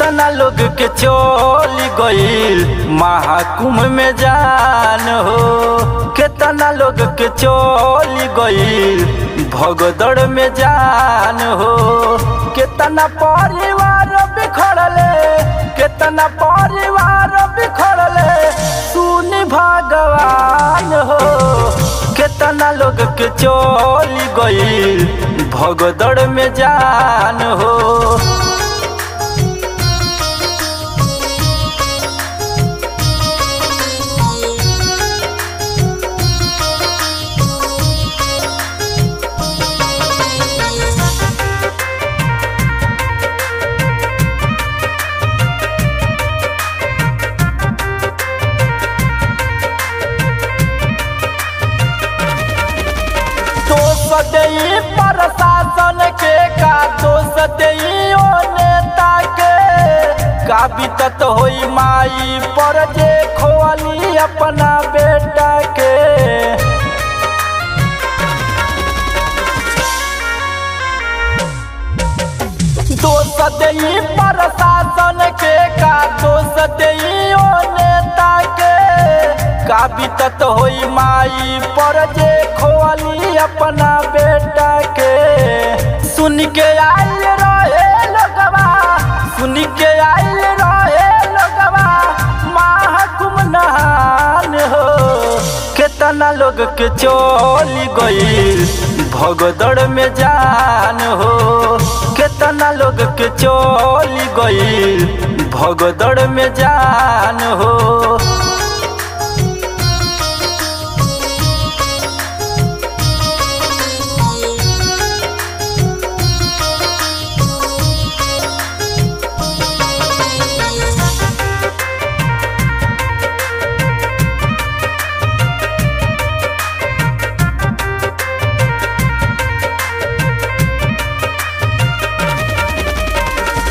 कितना लोग के चोल गईल महाकुंभ में जान हो। कितना लोग के चोल गईल भगदड़ में जान हो। कितना परिवार बिखरले, कितना परिवार बिखरले सुनी भगवान हो। कितना लोग के चोल गईल भगदड़ में जान हो। दोष प्रशासन के का दोष देई ओ नेता के का बीतत होई माई पर जे खोली अपना बेटा के। दोष देई प्रशासन के का दोष देई ओ नेता के का बीतत होई माई पर जे खोली अपना बेटा के। सुन के आइल रहे लोगवा, सुन के आइल रहे लोगवा महाकुंभ नहान हो। कितना लोग के चोल गईल भगदड़ में जान हो। कितना लोग के चोल गईल भगदड़ में जान हो।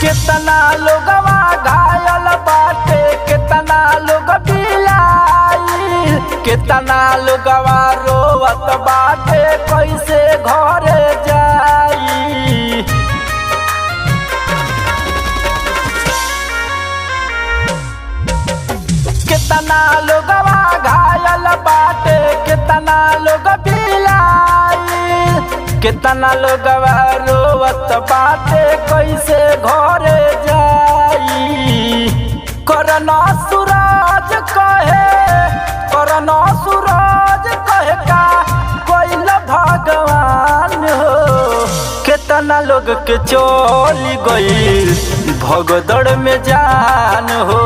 कितना लोगवा घायल बाटे, कितना लोग बिलाइल, कितना लोगवा रोवत बाटे कैसे घरे जाई। कितना लोगवा घायल बाटे, कितना लोग बिलाइल, कितना लोगवा रोवत बाटे कैसे घरे जाई। करना सूरज कहे, करना सूरज कहे का कोइल भगवान हो। कितना लोग के चोल गईल भगदड़ में जान हो।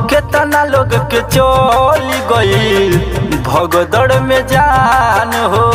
कितना लोग के चोल गईल भगदड़ में जान हो।